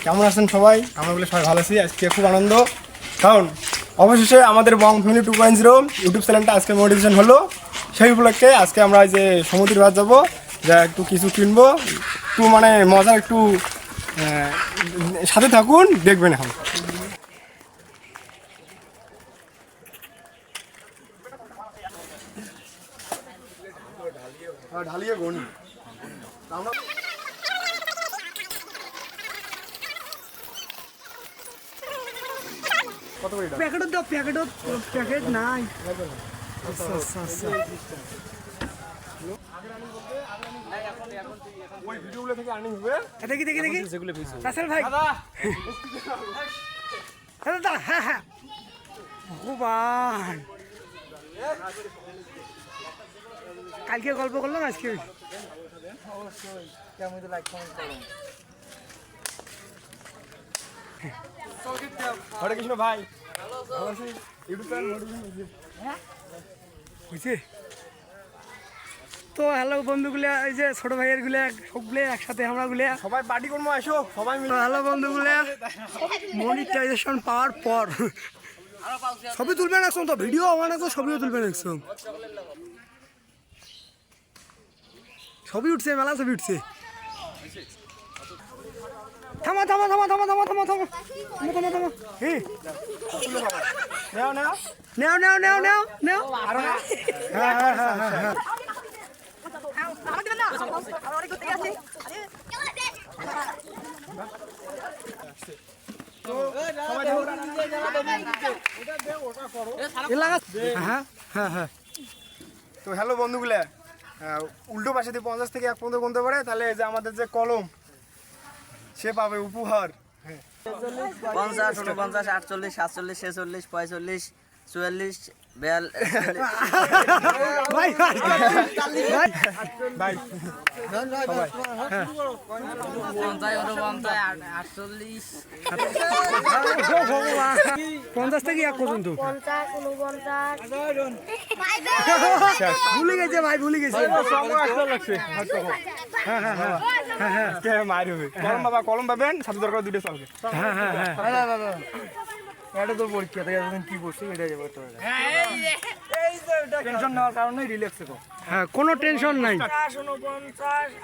কেমন আছেন সবাই? আমরা বলে সবাই ভালো আছি। আজকে খুব আনন্দ, কারণ অবশেষে আমাদের বং ফ্যামিলি 2.0 ইউটিউব চ্যানেলটা আজকে মনিটাইজেশন হলো। সেই উপলক্ষে আজকে আমরা এই যে সমুদ্রের বাদ যাবো, যা একটু কিছু কিনবো, একটু মানে মজা, একটু সাথে থাকুন, দেখবেন এখন। ঢালিয়ে গনি আমরা কত করে দাও? প্যাকেট দাও, প্যাকেট নাই। ওই ভিডিওগুলো থেকে আর্নিং হবে। দেখি রাসেল ভাই, দাদা, হ্যাঁ ভগবান, কালকে গল্প করলাম, আজকে হরে কৃষ্ণ ভাই, ভালো আছি? ইউটিউব চ্যানেল বুঝছি তো। হ্যালো বন্ধুগুলা, এই যে ছোট ভাইয়ের গুলা সবগুলো একসাথে, আমরা গুলা সবাই পার্টি করবো, আসো সবাই মিলে। হ্যালো বন্ধুগুলা, মনিটাইজেশন পাওয়ার পর ছবি তুলবেন একদম, তো ভিডিও আমার তো ছবিও তুলবেন একদম, ছবি উঠছে, মেলা ছবি উঠছে। থামা থামা থামা থামা থামা থামা থামা থামা থামা, হ্যাঁ নাও নাও নেও নেও নেও নেও নেও, আরো না। হ্যাঁ হ্যাঁ হ্যাঁ হ্যাঁ হ্যাঁ। হ্যাঁ হ্যাঁ হ্যাঁ। তো হ্যালো বন্ধুগুলা, উল্টো পাশে দিয়ে 50 থেকে 1 পর্যন্ত গুনতে পারে, তাহলে যে আমাদের যে কলম, সে পাবে উপহার। 50, 49, 48, 47, 46, 45, 44, 42, ভাই ভাই ভাই ভাই সবাই 50 থেকে 1 পর্যন্ত 50, 49, ভুলে গেছে ভাই, ভুলে গেছে। হ্যাঁ হ্যাঁ হ্যাঁ হ্যাঁ হ্যাঁ কে মার হবে। কলম বাবা, কলম পাবেন, সাথে দরকার দুটো চলবে। হ্যাঁ হ্যাঁ হ্যাঁ। এটা তো পরীক্ষা থেকে কি করছি, এটা যাবে তো টেনশন নেওয়ার কারণে রিল্যাক্সে কর। হ্যাঁ, কোনো টেনশন নাই। 49,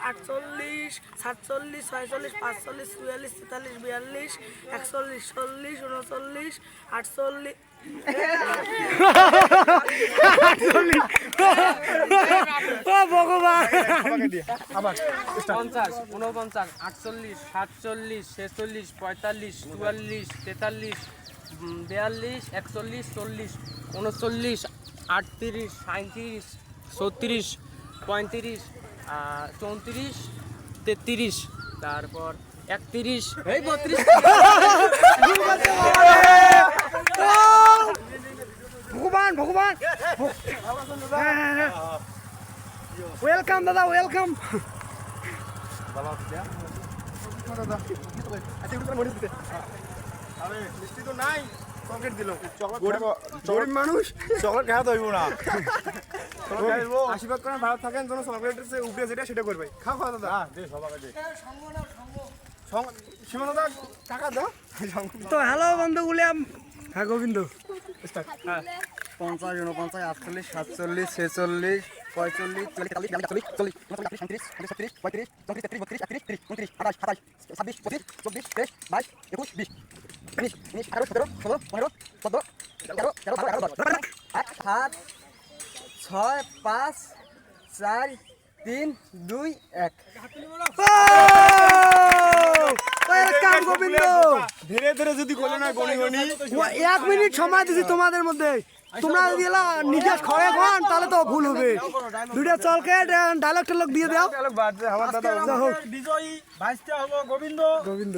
48, 47, 46, 45, 44, 43, 42, 41, 40, 39, 48, ও ভগবান, আমাকে দিয়ে আবার 50, 49, 48, 47, 46, 45, 44, 43, 42, 41, 40, 39, 38, 37, 36, 35, 34, 33, তারপর 31, এই 32, ভগবান ভগবান। ওয়েলকাম দাদা, ওয়েলকাম। আরে মিষ্টি তো নাই, চকলেট দিল। গরিব মানুষ চকলেট খাওয়া দইব না। আশীর্বাদ করেন, ভালো থাকেন, যেন চকলেটের যে উপরে যেটা সেটা করবে। খাও খাও দাদা, সীমা দাদা টাকা দাও। তো হ্যালো বন্ধুগুলো, হ্যাঁ গোবিন্দ, 50, 49, 48, 47, 46, 45, 44, 45, 40, 41, 39, 40, 41, 42, 33, 34, 35, 36, 37, 38, 39, 40, 27, 24, 25, 21, 22, 23, 18, 17, 18, 15, 16, 17, 18, 13, 14, 15, 7, 6, 5, 4, 3, 2, 1। ওয়েলকাম গোবিন্দ। ধীরে ধীরে যদি করলে না গনি গনি 1 মিনিট সময় দিছি তোমাদের মধ্যে, তোমরা যদি নিজে খড়ে খান তাহলে তো ভুল হবে। দুইটা চলকে ডায়লগ টালগ দিয়ে দাও। আমার দাদা যা হোক, বিজয়ী ভাইসটা হলো গোবিন্দ। গোবিন্দ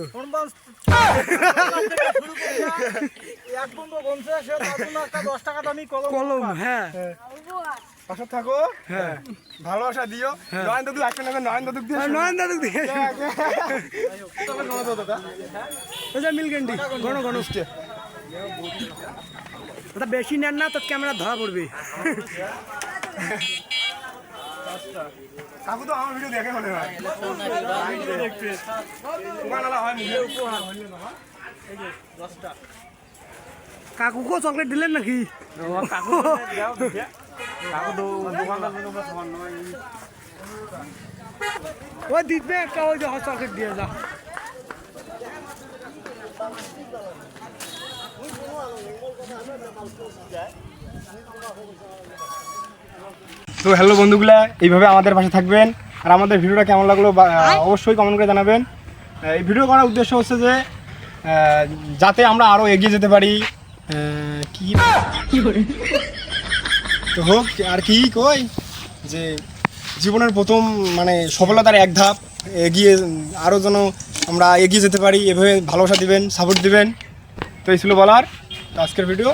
এক বন্ধু বলছে সে তার জন্য একটা 10 টাকা দামি কলম। কলম, হ্যাঁ পাশে থাকো, হ্যাঁ ভালোবাসা দিও। নয়ন দাদু আসবে না, নয়ন দাদু দিয়ে নয়ন দাদু দিয়ে দাদা মিলগেন্ডি ঘন ঘন। ওটা বেশি নেন না তো ক্যামেরা ধরা পড়বে। কাকু তো আমার ভিডিও দেখে মনে হয় দোকানওয়ালা হয় নিজে। কাকুকেও চকলেট দিলেন নাকি? ওই দিবে একটা ওই যে চকলেট দিয়ে যা। তো হ্যালো বন্ধুগুলা, এইভাবে আমাদের পাশে থাকবেন আর আমাদের ভিডিওটা কেমন লাগলো অবশ্যই কমেন্ট করে জানাবেন। এই ভিডিও করার উদ্দেশ্য হচ্ছে যে যাতে আমরা আরও এগিয়ে যেতে পারি। কি তো হোক আর কি কই যে জীবনের প্রথম মানে সফলতার এক ধাপ এগিয়ে আরও যেন আমরা এগিয়ে যেতে পারি, এভাবে ভালোবাসা দিবেন, সাপোর্ট দিবেন। তো এই ছিল বলার। তো আজকের ভিডিও